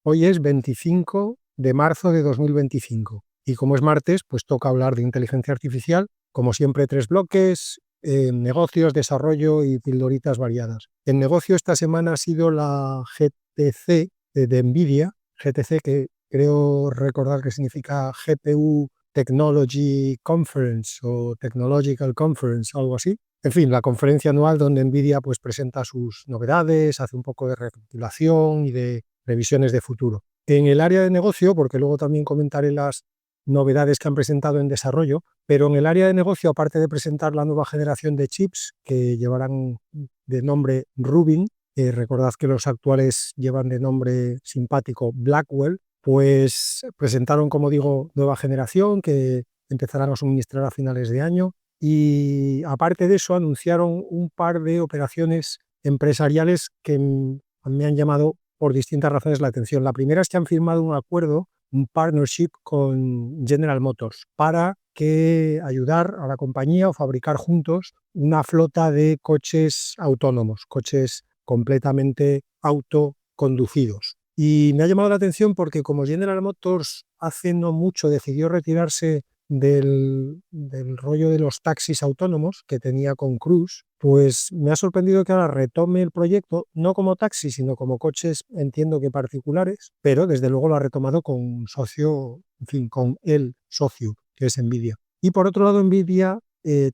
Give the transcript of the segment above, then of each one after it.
Hoy es 25 de marzo de 2025 y como es martes, pues toca hablar de inteligencia artificial. Como siempre, 3 bloques, negocios, desarrollo y pildoritas variadas. En negocio esta semana ha sido la GTC de NVIDIA, GTC que creo recordar que significa GPU Technology Conference o Technological Conference, algo así. En fin, la conferencia anual donde NVIDIA pues presenta sus novedades, hace un poco de recapitulación y de revisiones de futuro. En el área de negocio, porque luego también comentaré las novedades que han presentado en desarrollo, pero en el área de negocio, aparte de presentar la nueva generación de chips que llevarán de nombre Rubin, recordad que los actuales llevan de nombre simpático Blackwell, pues presentaron, como digo, nueva generación que empezarán a suministrar a finales de año y aparte de eso anunciaron un par de operaciones empresariales que me han llamado por distintas razones la atención. La primera es que han firmado un acuerdo, un partnership con General Motors para ayudar a la compañía o fabricar juntos una flota de coches autónomos, coches completamente autoconducidos. Y me ha llamado la atención porque como General Motors hace no mucho decidió retirarse del rollo de los taxis autónomos que tenía con Cruise, pues me ha sorprendido que ahora retome el proyecto, no como taxi, sino como coches, entiendo que particulares, pero desde luego lo ha retomado con un socio, en fin, con el socio, que es NVIDIA. Y por otro lado, NVIDIA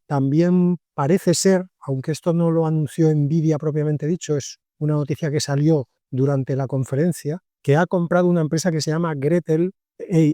también parece ser, aunque esto no lo anunció NVIDIA propiamente dicho, es una noticia que salió durante la conferencia, que ha comprado una empresa que se llama Gretel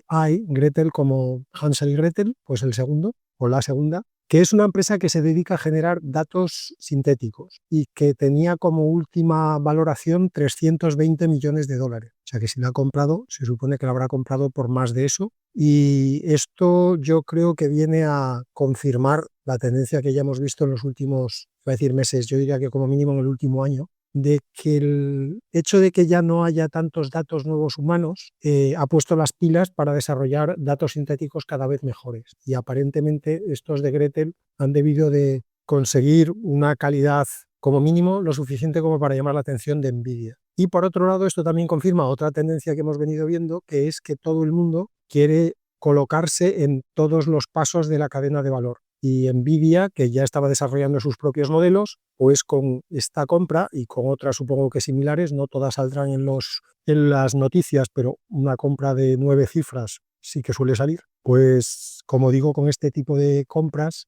AI, Gretel como Hansel y Gretel, pues el segundo o la segunda, que es una empresa que se dedica a generar datos sintéticos y que tenía como última valoración 320 millones de dólares. O sea que si la ha comprado, se supone que la habrá comprado por más de eso. Y esto yo creo que viene a confirmar la tendencia que ya hemos visto en los últimos, voy a decir meses, yo diría que como mínimo en el último año, de que el hecho de que ya no haya tantos datos nuevos humanos ha puesto las pilas para desarrollar datos sintéticos cada vez mejores. Y aparentemente estos de Gretel han debido de conseguir una calidad como mínimo lo suficiente como para llamar la atención de NVIDIA. Y por otro lado, esto también confirma otra tendencia que hemos venido viendo, que es que todo el mundo quiere colocarse en todos los pasos de la cadena de valor. Y NVIDIA, que ya estaba desarrollando sus propios modelos, pues con esta compra y con otras supongo que similares, no todas saldrán en las noticias, pero una compra de 9 cifras sí que suele salir, pues como digo, con este tipo de compras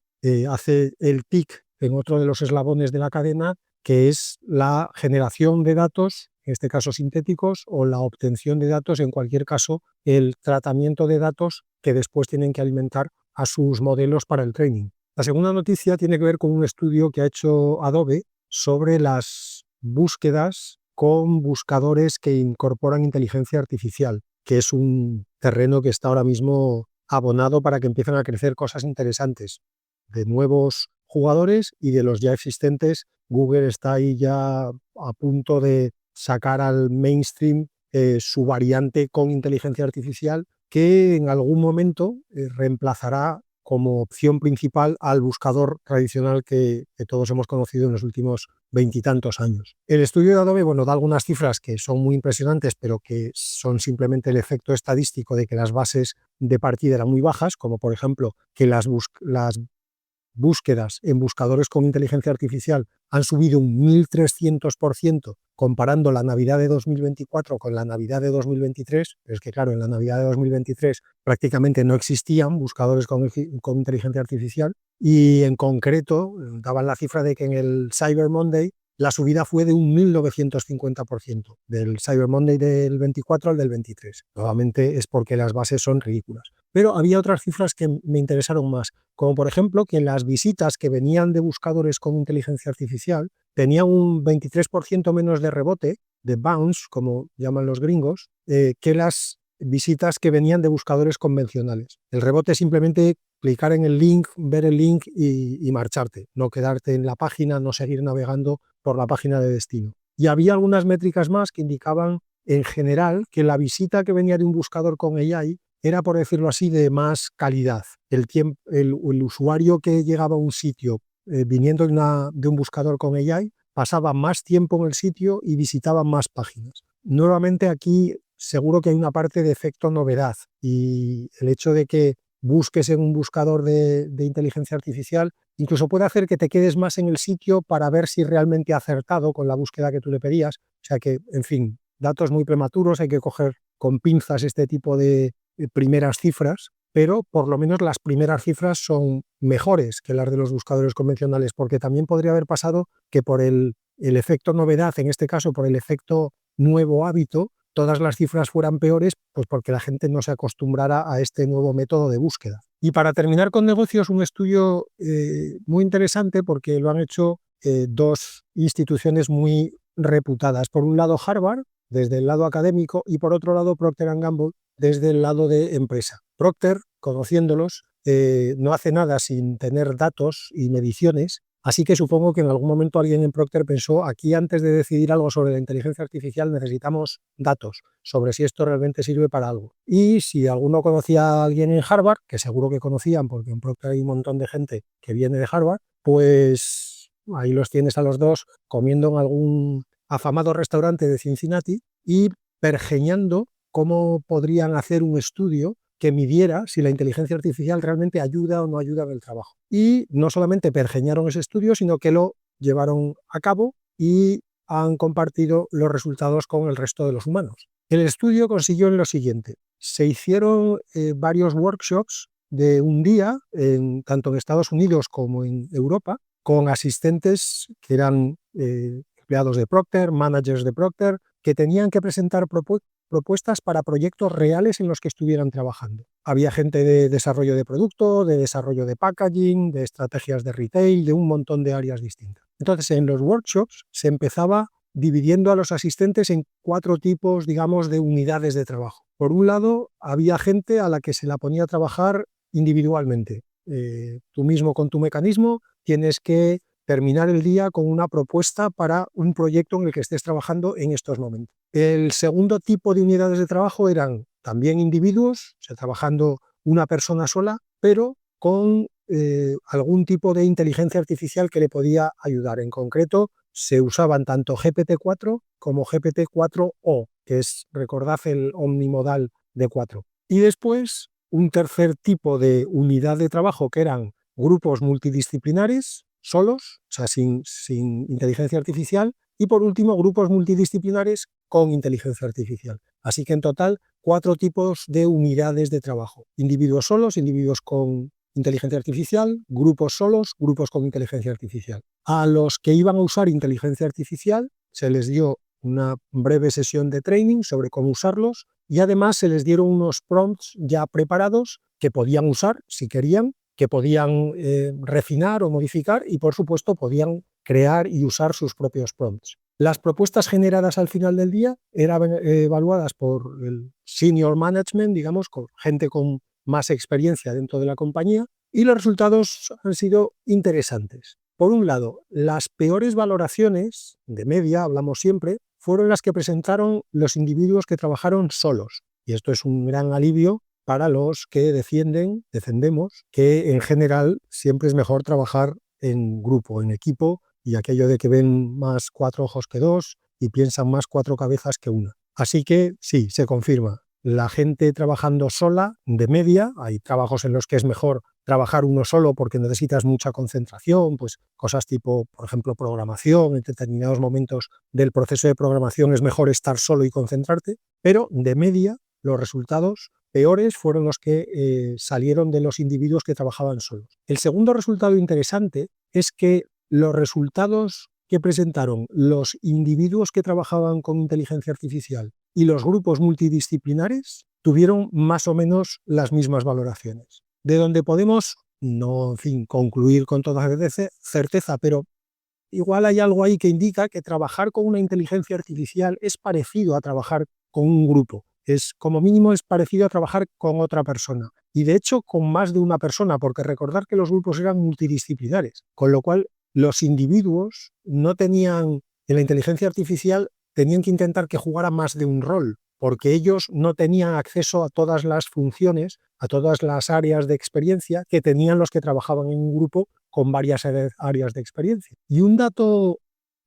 hace el tic en otro de los eslabones de la cadena, que es la generación de datos, en este caso sintéticos, o la obtención de datos, en cualquier caso, el tratamiento de datos que después tienen que alimentar a sus modelos para el training. La segunda noticia tiene que ver con un estudio que ha hecho Adobe sobre las búsquedas con buscadores que incorporan inteligencia artificial, que es un terreno que está ahora mismo abonado para que empiecen a crecer cosas interesantes de nuevos jugadores y de los ya existentes. Google está ahí ya a punto de sacar al mainstream su variante con inteligencia artificial que en algún momento reemplazará como opción principal al buscador tradicional que todos hemos conocido en los últimos 20 y tantos años. El estudio de Adobe, bueno, da algunas cifras que son muy impresionantes, pero que son simplemente el efecto estadístico de que las bases de partida eran muy bajas, como por ejemplo que las búsquedas en buscadores con inteligencia artificial han subido un 1.300% comparando la Navidad de 2024 con la Navidad de 2023, pero es que claro, en la Navidad de 2023 prácticamente no existían buscadores con inteligencia artificial y en concreto daban la cifra de que en el Cyber Monday la subida fue de un 1.950%, del Cyber Monday del 24 al del 23. Nuevamente es porque las bases son ridículas. Pero había otras cifras que me interesaron más, como por ejemplo que las visitas que venían de buscadores con inteligencia artificial tenían un 23% menos de rebote, de bounce, como llaman los gringos, que las visitas que venían de buscadores convencionales. El rebote es simplemente clicar en el link, ver el link y marcharte, no quedarte en la página, no seguir navegando por la página de destino. Y había algunas métricas más que indicaban en general que la visita que venía de un buscador con AI era, por decirlo así, de más calidad. El usuario que llegaba a un sitio viniendo de un buscador con AI pasaba más tiempo en el sitio y visitaba más páginas. Nuevamente aquí seguro que hay una parte de efecto novedad, y el hecho de que busques en un buscador de inteligencia artificial incluso puede hacer que te quedes más en el sitio para ver si realmente ha acertado con la búsqueda que tú le pedías. O sea que, en fin, datos muy prematuros, hay que coger con pinzas este tipo de primeras cifras, pero por lo menos las primeras cifras son mejores que las de los buscadores convencionales, porque también podría haber pasado que por el efecto novedad, en este caso por el efecto nuevo hábito, todas las cifras fueran peores, pues porque la gente no se acostumbrara a este nuevo método de búsqueda. Y para terminar con negocios, un estudio muy interesante, porque lo han hecho dos instituciones muy reputadas. Por un lado Harvard, desde el lado académico, y por otro lado Procter & Gamble, desde el lado de empresa. Procter, conociéndolos, no hace nada sin tener datos y mediciones. Así que supongo que en algún momento alguien en Procter pensó, aquí antes de decidir algo sobre la inteligencia artificial necesitamos datos sobre si esto realmente sirve para algo. Y si alguno conocía a alguien en Harvard, que seguro que conocían porque en Procter hay un montón de gente que viene de Harvard, pues ahí los tienes a los dos comiendo en algún afamado restaurante de Cincinnati y pergeñando cómo podrían hacer un estudio que midiera si la inteligencia artificial realmente ayuda o no ayuda en el trabajo. Y no solamente pergeñaron ese estudio, sino que lo llevaron a cabo y han compartido los resultados con el resto de los humanos. El estudio consiguió en lo siguiente. Se hicieron varios workshops de un día, tanto en Estados Unidos como en Europa, con asistentes que eran empleados de Procter, managers de Procter, que tenían que presentar propuestas para proyectos reales en los que estuvieran trabajando. Había gente de desarrollo de producto, de desarrollo de packaging, de estrategias de retail, de un montón de áreas distintas. Entonces, en los workshops se empezaba dividiendo a los asistentes en 4 tipos, digamos, de unidades de trabajo. Por un lado, había gente a la que se la ponía a trabajar individualmente. Tú mismo con tu mecanismo tienes que terminar el día con una propuesta para un proyecto en el que estés trabajando en estos momentos. El segundo tipo de unidades de trabajo eran también individuos, o sea, trabajando una persona sola, pero con algún tipo de inteligencia artificial que le podía ayudar. En concreto, se usaban tanto GPT-4 como GPT-4o, que es, recordad, el omnimodal de 4. Y después, un tercer tipo de unidad de trabajo que eran grupos multidisciplinares, solos, o sea, sin inteligencia artificial, y por último, grupos multidisciplinares con inteligencia artificial. Así que en total, 4 tipos de unidades de trabajo. Individuos solos, individuos con inteligencia artificial, grupos solos, grupos con inteligencia artificial. A los que iban a usar inteligencia artificial se les dio una breve sesión de training sobre cómo usarlos y además se les dieron unos prompts ya preparados que podían usar si querían, que podían refinar o modificar y por supuesto podían crear y usar sus propios prompts. Las propuestas generadas al final del día eran evaluadas por el senior management, digamos, con gente con más experiencia dentro de la compañía, y los resultados han sido interesantes. Por un lado, las peores valoraciones, de media hablamos siempre, fueron las que presentaron los individuos que trabajaron solos. Y esto es un gran alivio para los que defendemos que en general siempre es mejor trabajar en grupo, en equipo, y aquello de que ven más 4 ojos que 2 y piensan más 4 cabezas que una. Así que sí, se confirma. La gente trabajando sola, de media, hay trabajos en los que es mejor trabajar uno solo porque necesitas mucha concentración, pues cosas tipo, por ejemplo, programación, en determinados momentos del proceso de programación es mejor estar solo y concentrarte, pero de media los resultados peores fueron los que salieron de los individuos que trabajaban solos. El segundo resultado interesante es que los resultados que presentaron los individuos que trabajaban con inteligencia artificial y los grupos multidisciplinares tuvieron más o menos las mismas valoraciones. De donde podemos, no, en fin, concluir con toda certeza, pero igual hay algo ahí que indica que trabajar con una inteligencia artificial es parecido a trabajar con un grupo. Como mínimo es parecido a trabajar con otra persona. Y de hecho con más de una persona, porque recordar que los grupos eran multidisciplinares, con lo cual los individuos no tenían, en la inteligencia artificial, tenían que intentar que jugara más de un rol, porque ellos no tenían acceso a todas las funciones, a todas las áreas de experiencia que tenían los que trabajaban en un grupo con varias áreas de experiencia. Y un dato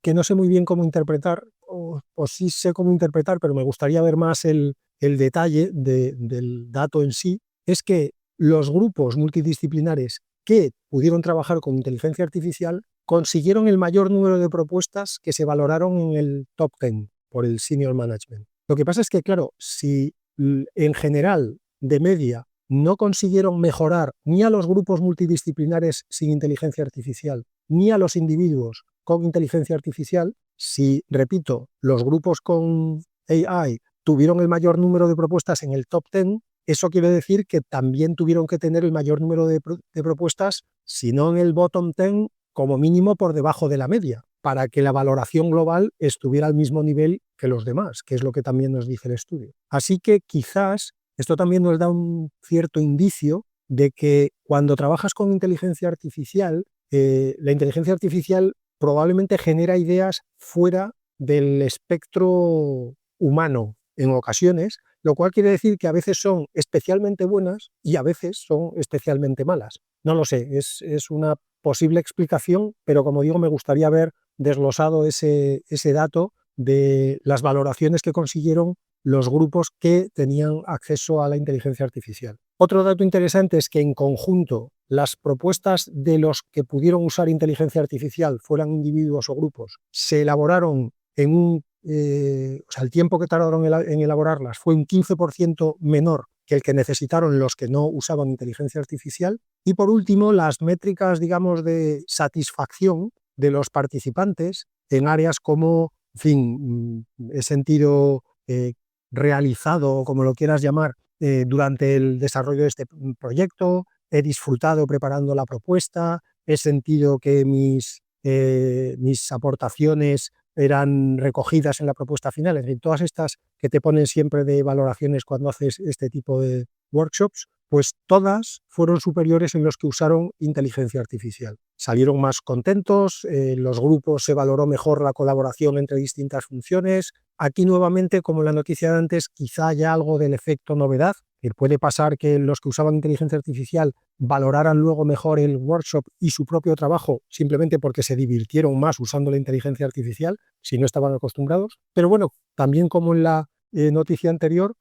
que no sé muy bien cómo interpretar, o sí sé cómo interpretar, pero me gustaría ver más el el detalle del dato en sí es que los grupos multidisciplinares que pudieron trabajar con inteligencia artificial consiguieron el mayor número de propuestas que se valoraron en el top 10 por el senior management. Lo que pasa es que, claro, si en general, de media, no consiguieron mejorar ni a los grupos multidisciplinares sin inteligencia artificial, ni a los individuos con inteligencia artificial, si, repito, los grupos con AI tuvieron el mayor número de propuestas en el top 10, eso quiere decir que también tuvieron que tener el mayor número de propuestas, si no en el bottom 10, como mínimo por debajo de la media, para que la valoración global estuviera al mismo nivel que los demás, que es lo que también nos dice el estudio. Así que quizás esto también nos da un cierto indicio de que cuando trabajas con inteligencia artificial, la inteligencia artificial probablemente genera ideas fuera del espectro humano en ocasiones, lo cual quiere decir que a veces son especialmente buenas y a veces son especialmente malas. No lo sé, es una posible explicación, pero como digo, me gustaría haber desglosado ese dato de las valoraciones que consiguieron los grupos que tenían acceso a la inteligencia artificial. Otro dato interesante es que en conjunto las propuestas de los que pudieron usar inteligencia artificial, fueran individuos o grupos, se elaboraron en un el tiempo que tardaron en elaborarlas fue un 15% menor que el que necesitaron los que no usaban inteligencia artificial. Y por último, las métricas, digamos, de satisfacción de los participantes en áreas como, en fin, he sentido realizado, como lo quieras llamar, durante el desarrollo de este proyecto, he disfrutado preparando la propuesta, he sentido que mis aportaciones eran recogidas en la propuesta final. Es decir, todas estas que te ponen siempre de valoraciones cuando haces este tipo de workshops, pues todas fueron superiores en los que usaron inteligencia artificial. Salieron más contentos, los grupos se valoró mejor la colaboración entre distintas funciones. Aquí nuevamente, como en la noticia de antes, quizá haya algo del efecto novedad, que puede pasar que los que usaban inteligencia artificial valoraran luego mejor el workshop y su propio trabajo simplemente porque se divirtieron más usando la inteligencia artificial si no estaban acostumbrados. Pero bueno, también como en la noticia anterior,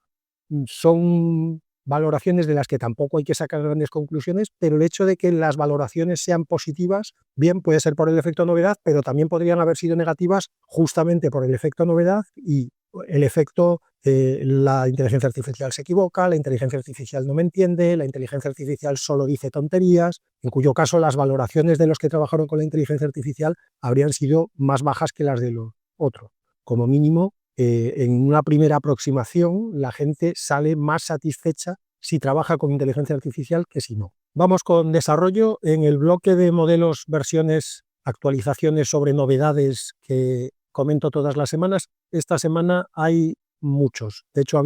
son valoraciones de las que tampoco hay que sacar grandes conclusiones, pero el hecho de que las valoraciones sean positivas, bien puede ser por el efecto novedad, pero también podrían haber sido negativas justamente por el efecto novedad y el efecto la inteligencia artificial se equivoca, la inteligencia artificial no me entiende, la inteligencia artificial solo dice tonterías, en cuyo caso las valoraciones de los que trabajaron con la inteligencia artificial habrían sido más bajas que las de los otros. Como mínimo, en una primera aproximación, la gente sale más satisfecha si trabaja con inteligencia artificial que si no. Vamos con desarrollo. En el bloque de modelos, versiones, actualizaciones sobre novedades que comento todas las semanas, esta semana hay muchos. De hecho,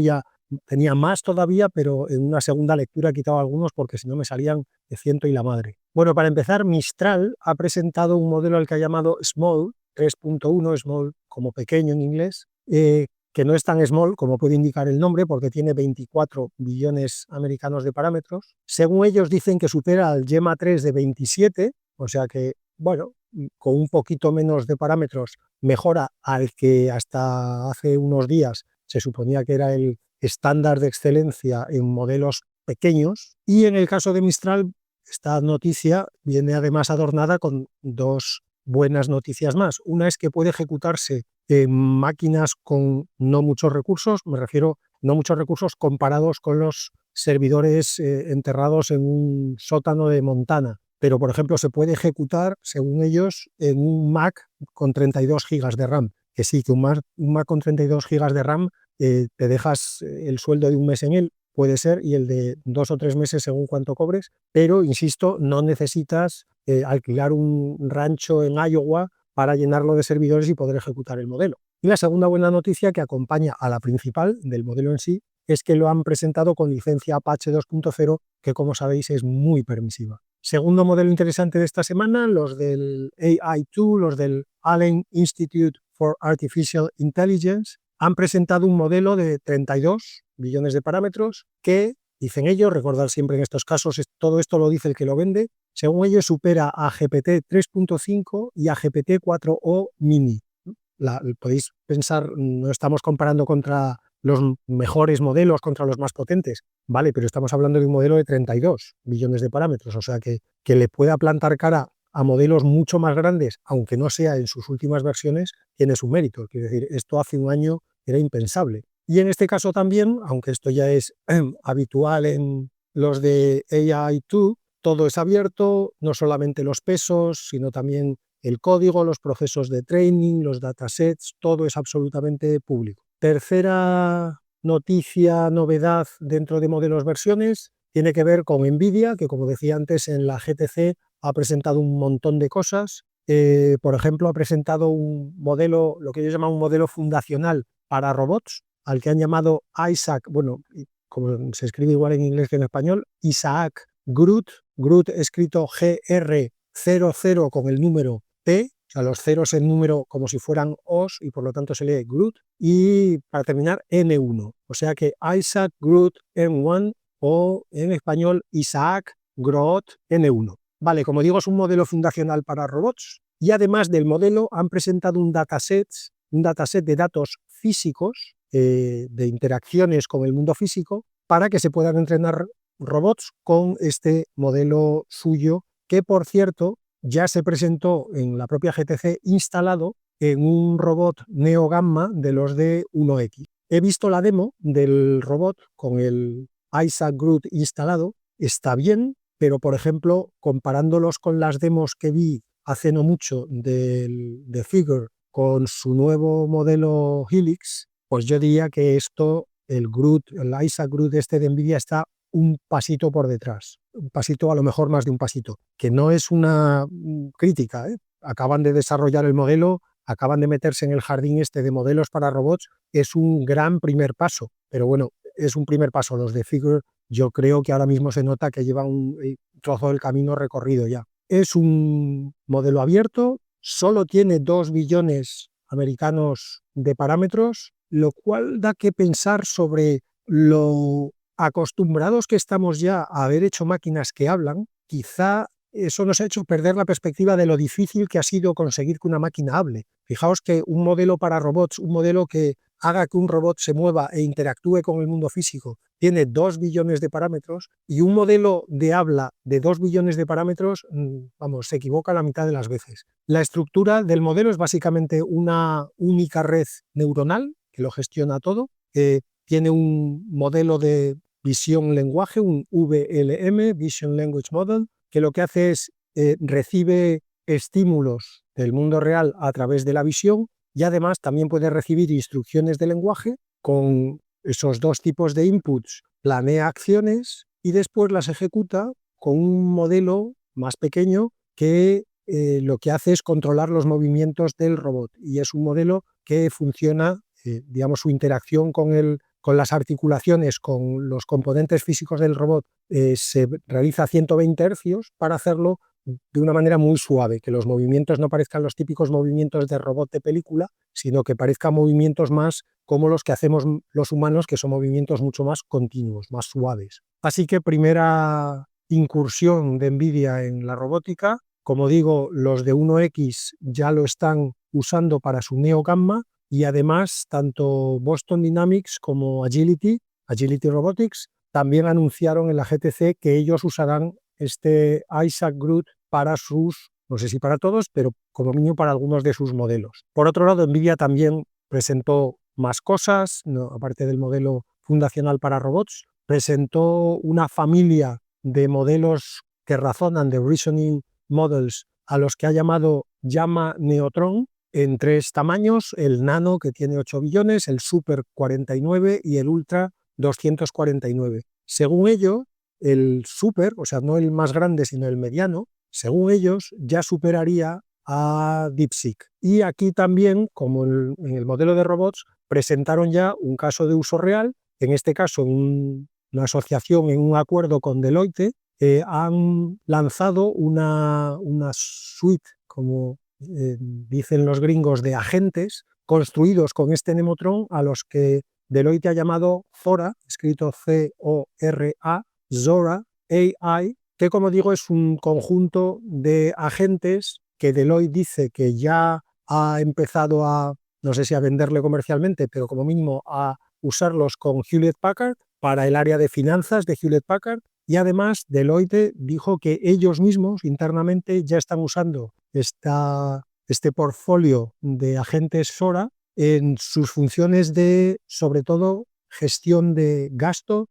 tenía más todavía, pero en una segunda lectura he quitado algunos porque si no me salían de ciento y la madre. Bueno, para empezar, Mistral ha presentado un modelo al que ha llamado Small 3.1, Small como pequeño en inglés, que no es tan small como puede indicar el nombre porque tiene 24 billones americanos de parámetros. Según ellos dicen que supera al Gemma 3 de 27, o sea que, bueno, con un poquito menos de parámetros mejora al que hasta hace unos días se suponía que era el estándar de excelencia en modelos pequeños. Y en el caso de Mistral, esta noticia viene además adornada con dos buenas noticias más. Una es que puede ejecutarse en máquinas con no muchos recursos, me refiero no muchos recursos comparados con los servidores enterrados en un sótano de Montana. Pero, por ejemplo, se puede ejecutar, según ellos, en un Mac con 32 GB de RAM. Que sí, que un Mac con 32 GB de RAM te dejas el sueldo de un mes en él, puede ser, y el de 2 o 3 meses según cuánto cobres, pero, insisto, no necesitas alquilar un rancho en Iowa para llenarlo de servidores y poder ejecutar el modelo. Y la segunda buena noticia que acompaña a la principal del modelo en sí es que lo han presentado con licencia Apache 2.0, que como sabéis es muy permisiva. Segundo modelo interesante de esta semana, los del AI2, los del Allen Institute for Artificial Intelligence, han presentado un modelo de 32 billones de parámetros que, dicen ellos, recordar siempre en estos casos, todo esto lo dice el que lo vende, según ellos supera a GPT 3.5 y a GPT 4o mini. Podéis pensar, no estamos comparando contra los mejores modelos contra los más potentes. Vale, pero estamos hablando de un modelo de 32 billones de parámetros, o sea que le pueda plantar cara a modelos mucho más grandes, aunque no sea en sus últimas versiones, tiene su mérito. Quiero decir, esto hace un año era impensable. Y en este caso también, aunque esto ya es habitual en los de AI2, todo es abierto, no solamente los pesos, sino también el código, los procesos de training, los datasets, todo es absolutamente público. Tercera noticia, novedad dentro de modelos versiones, tiene que ver con NVIDIA, que como decía antes en la GTC ha presentado un montón de cosas. Por ejemplo, ha presentado un modelo, lo que ellos llaman un modelo fundacional para robots, al que han llamado Isaac, bueno, como se escribe igual en inglés que en español, Isaac Groot, Groot escrito GR00 con el número T, o sea, los ceros en número como si fueran O's y por lo tanto se lee Groot, y para terminar N1, o sea que Isaac Groot N1 o en español Isaac Groot N1. Vale, como digo, es un modelo fundacional para robots y además del modelo han presentado un dataset de datos físicos, de interacciones con el mundo físico, para que se puedan entrenar robots con este modelo suyo, que por cierto ya se presentó en la propia GTC instalado en un robot Neo Gamma de los de 1X. He visto la demo del robot con el Isaac Groot instalado, está bien, pero por ejemplo, comparándolos con las demos que vi hace no mucho de Figure con su nuevo modelo Helix, pues yo diría que esto, el Isaac Groot este de NVIDIA está un pasito por detrás, un pasito, a lo mejor más de un pasito, que no es una crítica, ¿eh? Acaban de desarrollar el modelo, acaban de meterse en el jardín este de modelos para robots, es un gran primer paso, pero bueno, es un primer paso. Los de Figure yo creo que ahora mismo se nota que llevan un trozo del camino recorrido ya. Es un modelo abierto, solo tiene 2 billones americanos de parámetros, lo cual da que pensar sobre lo acostumbrados que estamos ya a haber hecho máquinas que hablan. Quizá eso nos ha hecho perder la perspectiva de lo difícil que ha sido conseguir que una máquina hable. Fijaos que un modelo para robots, un modelo que haga que un robot se mueva e interactúe con el mundo físico, tiene 2 billones de parámetros, y un modelo de habla de 2 billones de parámetros, vamos, se equivoca la mitad de las veces. La estructura del modelo es básicamente una única red neuronal que lo gestiona todo, que tiene un modelo de visión-lenguaje, un VLM, Vision Language Model, que lo que hace es recibe estímulos del mundo real a través de la visión y además también puede recibir instrucciones de lenguaje. Con esos dos tipos de inputs planea acciones y después las ejecuta con un modelo más pequeño que lo que hace es controlar los movimientos del robot, y es un modelo que funciona, digamos, su interacción con las articulaciones, con los componentes físicos del robot, se realiza a 120 Hz para hacerlo de una manera muy suave, que los movimientos no parezcan los típicos movimientos de robot de película, sino que parezcan movimientos más como los que hacemos los humanos, que son movimientos mucho más continuos, más suaves. Así que primera incursión de NVIDIA en la robótica. Como digo, los de 1X ya lo están usando para su Neo Gamma, y además tanto Boston Dynamics como Agility Robotics también anunciaron en la GTC que ellos usarán este Isaac Groot para sus, no sé si para todos, pero como mínimo para algunos de sus modelos. Por otro lado, NVIDIA también presentó más cosas, ¿no? Aparte del modelo fundacional para robots, presentó una familia de modelos que razonan, de reasoning models, a los que ha llamado Llama Neutron, en 3 tamaños: el nano, que tiene 8 billones, el super 49 y el ultra 249. Según ellos, el super, o sea, no el más grande, sino el mediano, según ellos, ya superaría a DeepSeek. Y aquí también, como en el modelo de robots, presentaron ya un caso de uso real, en este caso en una asociación, en un acuerdo con Deloitte, han lanzado una suite, como dicen los gringos, de agentes construidos con este Nemotron, a los que Deloitte ha llamado Zora, escrito C-O-R-A, Zora AI, que como digo es un conjunto de agentes que Deloitte dice que ya ha empezado a, no sé si a venderle comercialmente, pero como mínimo a usarlos con Hewlett Packard para el área de finanzas de Hewlett Packard, y además Deloitte dijo que ellos mismos internamente ya están usando este portfolio de agentes SORA en sus funciones de, sobre todo, gestión de gasto,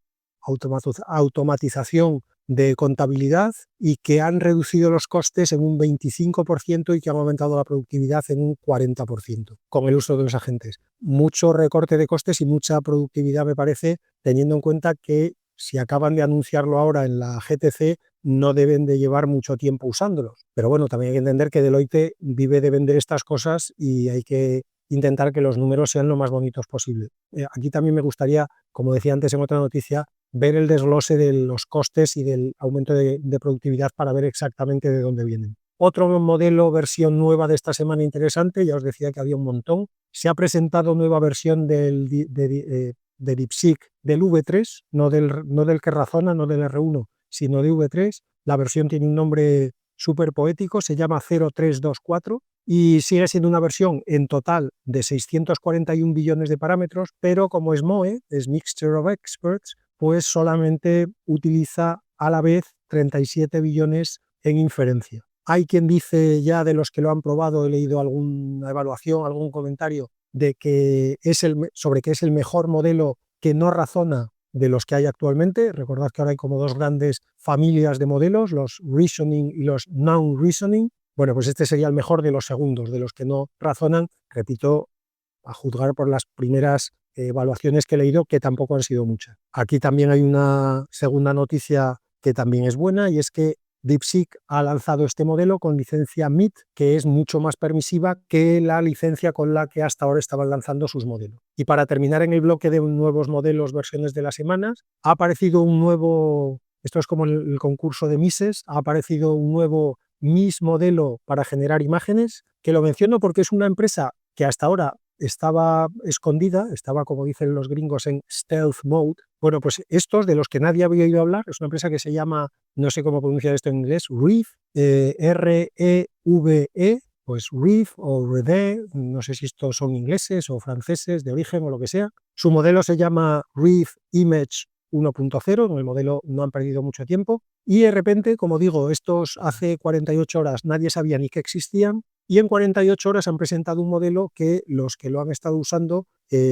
automatización de contabilidad, y que han reducido los costes en un 25% y que han aumentado la productividad en un 40% con el uso de los agentes. Mucho recorte de costes y mucha productividad, me parece, teniendo en cuenta que si acaban de anunciarlo ahora en la GTC, no deben de llevar mucho tiempo usándolos. Pero bueno, también hay que entender que Deloitte vive de vender estas cosas y hay que intentar que los números sean lo más bonitos posible. Aquí también me gustaría, como decía antes en otra noticia, ver el desglose de los costes y del aumento de productividad para ver exactamente de dónde vienen. Otro modelo, versión nueva de esta semana interesante, ya os decía que había un montón. Se ha presentado nueva versión de DeepSeek del V3, no del que razona, no del R1, sino de V3. La versión tiene un nombre súper poético, se llama 0324 y sigue siendo una versión en total de 641 billones de parámetros, pero como es MOE, es Mixture of Experts, pues solamente utiliza a la vez 37 billones en inferencia. Hay quien dice, ya de los que lo han probado, he leído alguna evaluación, algún comentario de que sobre que es el mejor modelo que no razona de los que hay actualmente. Recordad que ahora hay como dos grandes familias de modelos, los reasoning y los non-reasoning. Bueno, pues este sería el mejor de los segundos, de los que no razonan, repito, a juzgar por las primeras evaluaciones que he leído, que tampoco han sido muchas. Aquí también hay una segunda noticia que también es buena, y es que DeepSeek ha lanzado este modelo con licencia MIT, que es mucho más permisiva que la licencia con la que hasta ahora estaban lanzando sus modelos. Y para terminar en el bloque de nuevos modelos, versiones de las semanas, ha aparecido un nuevo, esto es como el concurso de Misses, ha aparecido un nuevo Miss modelo para generar imágenes, que lo menciono porque es una empresa que hasta ahora estaba escondida, estaba, como dicen los gringos, en stealth mode. Bueno, pues estos, de los que nadie había oído hablar, es una empresa que se llama, no sé cómo pronunciar esto en inglés, Reeve, R-E-V-E, pues Reeve o Reve, no sé si estos son ingleses o franceses de origen o lo que sea. Su modelo se llama Reeve Image 1.0, en el modelo no han perdido mucho tiempo, y de repente, como digo, estos hace 48 horas nadie sabía ni que existían, y en 48 horas han presentado un modelo que los que lo han estado usando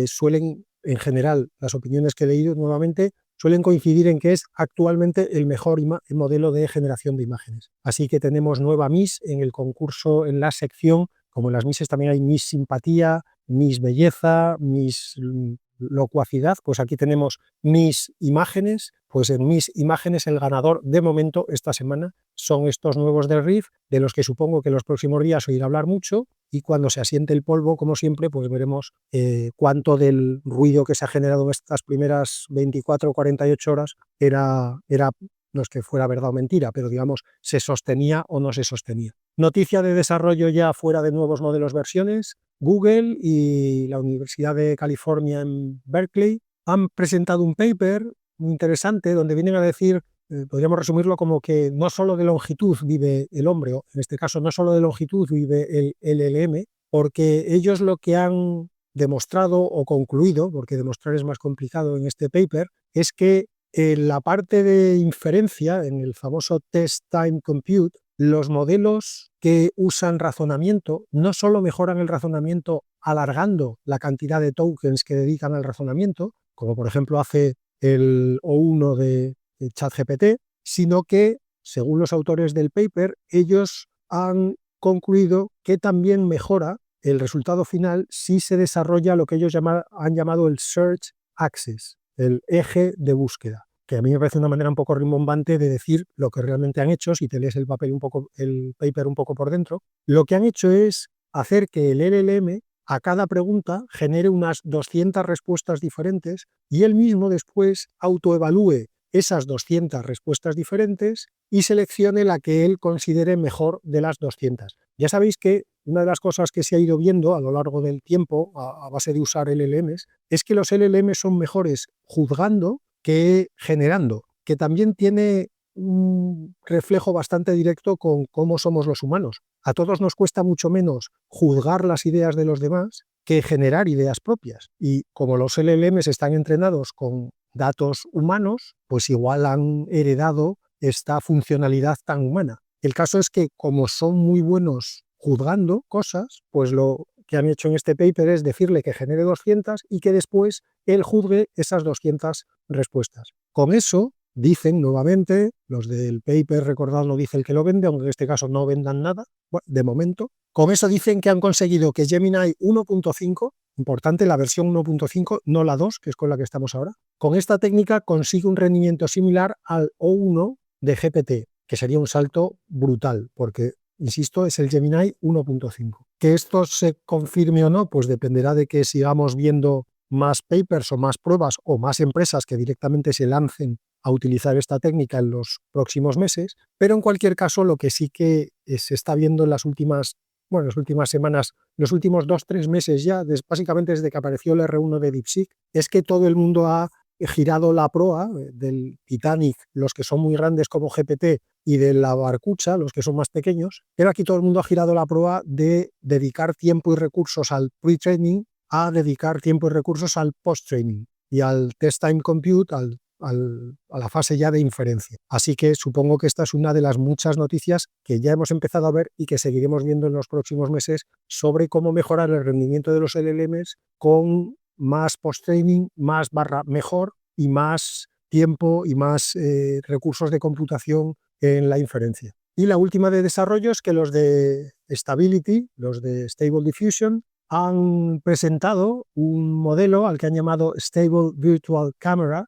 suelen, en general, las opiniones que he leído nuevamente, suelen coincidir en que es actualmente el mejor modelo de generación de imágenes. Así que tenemos nueva Miss en el concurso, en la sección, como en las Misses también hay Miss Simpatía, Miss Belleza, Miss Locuacidad, pues aquí tenemos Miss Imágenes. Pues en Miss Imágenes el ganador de momento esta semana son estos nuevos de Reeve, de los que supongo que en los próximos días oiré hablar mucho, y cuando se asiente el polvo, como siempre, pues veremos cuánto del ruido que se ha generado en estas primeras 24 o 48 horas era, no es que fuera verdad o mentira, pero digamos, se sostenía o no se sostenía. Noticia de desarrollo ya fuera de nuevos modelos, versiones. Google y la Universidad de California en Berkeley han presentado un paper muy interesante donde vienen a decir, podríamos resumirlo como que no solo de longitud vive el hombre, o en este caso no solo de longitud vive el LLM, porque ellos lo que han demostrado o concluido, porque demostrar es más complicado en este paper, es que en la parte de inferencia, en el famoso test time compute, los modelos que usan razonamiento no solo mejoran el razonamiento alargando la cantidad de tokens que dedican al razonamiento, como por ejemplo hace el O1 de ChatGPT, sino que, según los autores del paper, ellos han concluido que también mejora el resultado final si se desarrolla lo que ellos han llamado el Search Axis, el eje de búsqueda, que a mí me parece una manera un poco rimbombante de decir lo que realmente han hecho. Si te lees el paper un poco por dentro, lo que han hecho es hacer que el LLM a cada pregunta genere unas 200 respuestas diferentes y él mismo después autoevalúe esas 200 respuestas diferentes y seleccione la que él considere mejor de las 200. Ya sabéis que una de las cosas que se ha ido viendo a lo largo del tiempo a base de usar LLMs es que los LLMs son mejores juzgando que generando, que también tiene un reflejo bastante directo con cómo somos los humanos. A todos nos cuesta mucho menos juzgar las ideas de los demás que generar ideas propias. Y como los LLMs están entrenados con datos humanos, pues igual han heredado esta funcionalidad tan humana. El caso es que como son muy buenos juzgando cosas, pues lo que han hecho en este paper es decirle que genere 200 y que después él juzgue esas 200 respuestas. Con eso, dicen nuevamente, los del paper, recordad, lo dice el que lo vende, aunque en este caso no vendan nada, bueno, de momento, con eso dicen que han conseguido que Gemini 1.5, importante, la versión 1.5, no la 2, que es con la que estamos ahora, con esta técnica consigue un rendimiento similar al O1 de GPT, que sería un salto brutal, porque, insisto, es el Gemini 1.5. Que esto se confirme o no, pues dependerá de que sigamos viendo más papers o más pruebas o más empresas que directamente se lancen a utilizar esta técnica en los próximos meses, pero en cualquier caso lo que sí que se está viendo en las últimas semanas, los últimos 2-3 meses ya, básicamente desde que apareció el R1 de DeepSeek, es que todo el mundo ha girado la proa del Titanic, los que son muy grandes como GPT, y de la Barcucha, los que son más pequeños, pero aquí todo el mundo ha girado la proa de dedicar tiempo y recursos al pre-training a dedicar tiempo y recursos al post-training y al test time compute, a la fase ya de inferencia. Así que supongo que esta es una de las muchas noticias que ya hemos empezado a ver y que seguiremos viendo en los próximos meses sobre cómo mejorar el rendimiento de los LLMs con más post-training, mejor y más tiempo y más recursos de computación en la inferencia. Y la última de desarrollo es que los de Stability, los de Stable Diffusion, han presentado un modelo al que han llamado Stable Virtual Camera,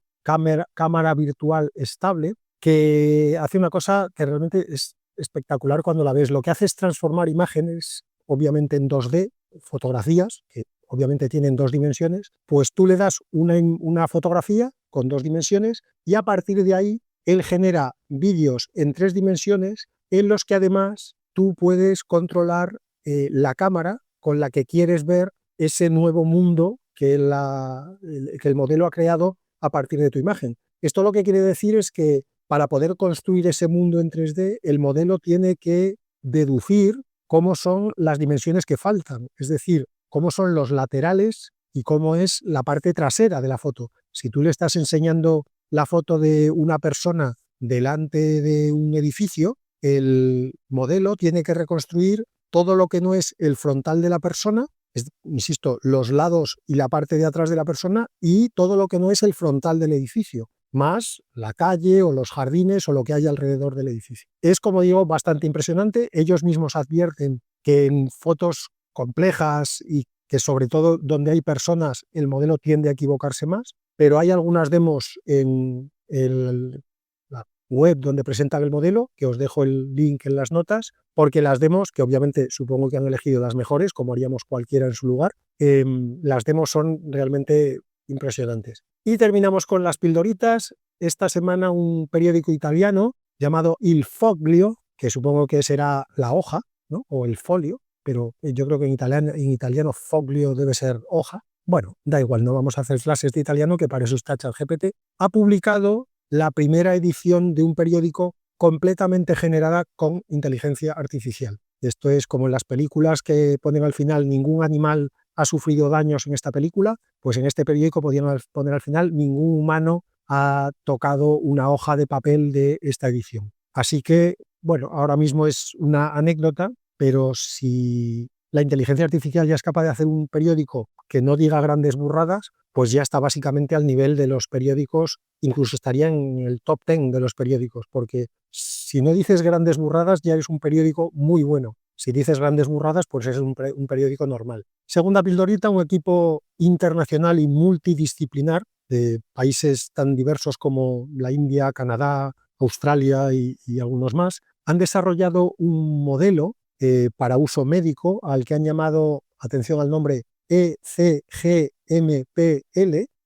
cámara virtual estable, que hace una cosa que realmente es espectacular cuando la ves. Lo que hace es transformar imágenes, obviamente en 2D, fotografías, que obviamente tienen 2 dimensiones, pues tú le das una fotografía con 2 dimensiones y a partir de ahí él genera vídeos en 3 dimensiones en los que además tú puedes controlar la cámara con la que quieres ver ese nuevo mundo que el modelo ha creado a partir de tu imagen. Esto lo que quiere decir es que para poder construir ese mundo en 3D, el modelo tiene que deducir cómo son las dimensiones que faltan, es decir, cómo son los laterales y cómo es la parte trasera de la foto. Si tú le estás enseñando la foto de una persona delante de un edificio, el modelo tiene que reconstruir todo lo que no es el frontal de la persona, insisto, los lados y la parte de atrás de la persona, y todo lo que no es el frontal del edificio, más la calle o los jardines o lo que hay alrededor del edificio. Es, como digo, bastante impresionante. Ellos mismos advierten que en fotos complejas y que sobre todo donde hay personas el modelo tiende a equivocarse más, pero hay algunas demos en la web donde presentan el modelo, que os dejo el link en las notas, porque las demos, que obviamente supongo que han elegido las mejores, como haríamos cualquiera en su lugar, las demos son realmente impresionantes. Y terminamos con las pildoritas. Esta semana un periódico italiano llamado Il Foglio, que supongo que será la hoja, ¿no? O el folio, pero yo creo que en italiano foglio debe ser hoja. Bueno, da igual, no vamos a hacer clases de italiano, que para eso está ChatGPT. Ha publicado la primera edición de un periódico completamente generada con inteligencia artificial. Esto es como en las películas que ponen al final ningún animal ha sufrido daños en esta película, pues en este periódico podían poner al final ningún humano ha tocado una hoja de papel de esta edición. Así que, bueno, ahora mismo es una anécdota, pero si la inteligencia artificial ya es capaz de hacer un periódico que no diga grandes burradas, pues ya está básicamente al nivel de los periódicos, incluso estaría en el top 10 de los periódicos, porque si no dices grandes burradas ya eres un periódico muy bueno. Si dices grandes burradas, pues es un periódico normal. Segunda pildorita, un equipo internacional y multidisciplinar de países tan diversos como la India, Canadá, Australia y algunos más, han desarrollado un modelo para uso médico al que han llamado, atención al nombre, ECGMPL,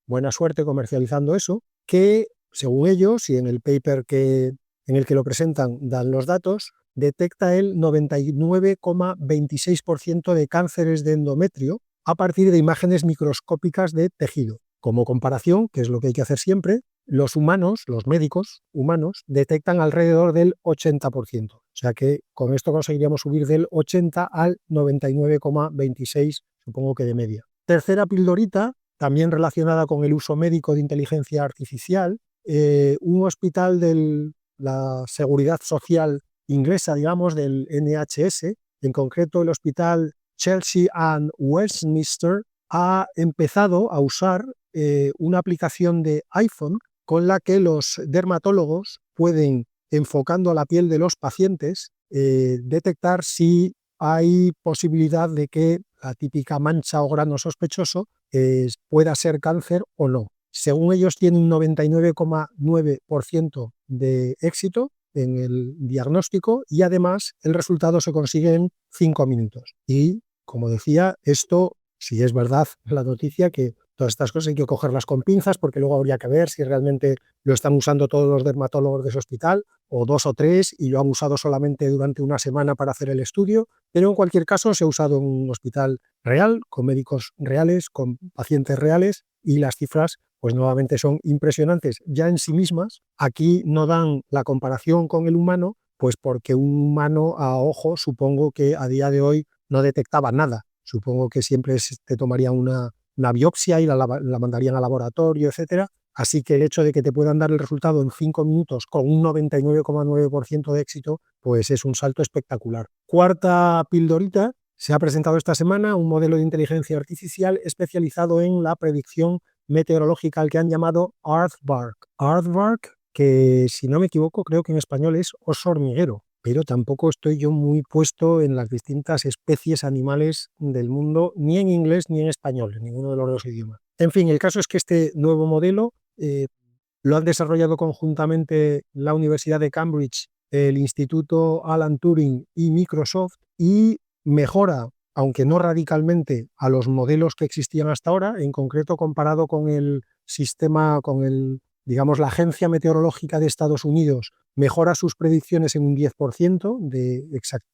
buena suerte comercializando eso, que según ellos, y en el paper en el que lo presentan dan los datos, detecta el 99,26% de cánceres de endometrio a partir de imágenes microscópicas de tejido. Como comparación, que es lo que hay que hacer siempre, los humanos, los médicos humanos, detectan alrededor del 80%. O sea que con esto conseguiríamos subir del 80 al 99,26 supongo que de media. Tercera pildorita, también relacionada con el uso médico de inteligencia artificial, un hospital de la Seguridad Social inglesa, digamos, del NHS, en concreto el hospital Chelsea and Westminster, ha empezado a usar una aplicación de iPhone con la que los dermatólogos pueden, enfocando a la piel de los pacientes, detectar si hay posibilidad de que la típica mancha o grano sospechoso pueda ser cáncer o no. Según ellos, tienen un 99,9% de éxito en el diagnóstico y además el resultado se consigue en 5 minutos. Y, como decía, esto, si es verdad la noticia, que todas estas cosas hay que cogerlas con pinzas porque luego habría que ver si realmente lo están usando todos los dermatólogos de ese hospital o 2 o 3 y lo han usado solamente durante una semana para hacer el estudio, pero en cualquier caso se ha usado en un hospital real, con médicos reales, con pacientes reales y las cifras pues nuevamente son impresionantes ya en sí mismas. Aquí no dan la comparación con el humano, pues porque un humano a ojo supongo que a día de hoy no detectaba nada. Supongo que siempre te tomarían una biopsia y la mandarían al laboratorio, etcétera. Así que el hecho de que te puedan dar el resultado en 5 minutos con un 99,9% de éxito, pues es un salto espectacular. Cuarta pildorita, se ha presentado esta semana un modelo de inteligencia artificial especializado en la predicción meteorológica al que han llamado Aardvark. Aardvark, que si no me equivoco creo que en español es oso hormiguero, pero tampoco estoy yo muy puesto en las distintas especies animales del mundo, ni en inglés ni en español, en ninguno de los dos idiomas. En fin, el caso es que este nuevo modelo lo han desarrollado conjuntamente la Universidad de Cambridge, el Instituto Alan Turing y Microsoft, y mejora, aunque no radicalmente, a los modelos que existían hasta ahora, en concreto comparado con el sistema, digamos, la Agencia Meteorológica de Estados Unidos, mejora sus predicciones en un 10%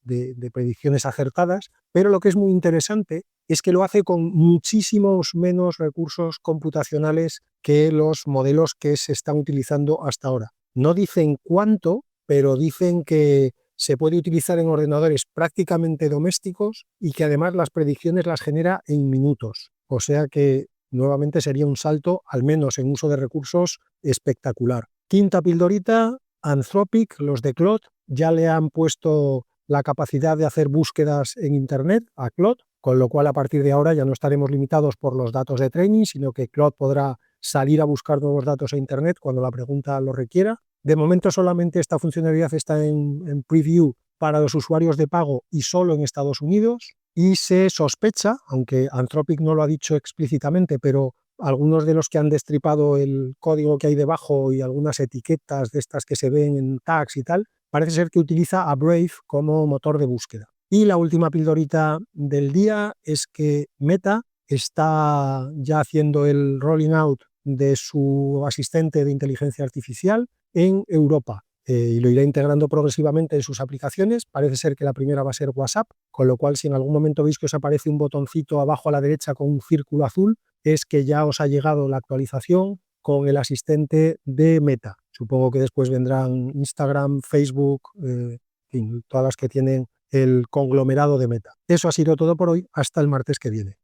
de predicciones acertadas, pero lo que es muy interesante es que lo hace con muchísimos menos recursos computacionales que los modelos que se están utilizando hasta ahora. No dicen cuánto, pero dicen que se puede utilizar en ordenadores prácticamente domésticos y que además las predicciones las genera en minutos. O sea que nuevamente sería un salto, al menos en uso de recursos, espectacular. Quinta pildorita, Anthropic, los de Claude, ya le han puesto la capacidad de hacer búsquedas en Internet a Claude, con lo cual a partir de ahora ya no estaremos limitados por los datos de training, sino que Claude podrá salir a buscar nuevos datos a Internet cuando la pregunta lo requiera. De momento solamente esta funcionalidad está en preview para los usuarios de pago y solo en Estados Unidos, y se sospecha, aunque Anthropic no lo ha dicho explícitamente, pero algunos de los que han destripado el código que hay debajo y algunas etiquetas de estas que se ven en tags y tal, parece ser que utiliza a Brave como motor de búsqueda. Y la última pildorita del día es que Meta está ya haciendo el rolling out de su asistente de inteligencia artificial en Europa y lo irá integrando progresivamente en sus aplicaciones. Parece ser que la primera va a ser WhatsApp, con lo cual si en algún momento veis que os aparece un botoncito abajo a la derecha con un círculo azul, es que ya os ha llegado la actualización con el asistente de Meta. Supongo que después vendrán Instagram, Facebook, en fin, todas las que tienen el conglomerado de Meta. Eso ha sido todo por hoy. Hasta el martes que viene.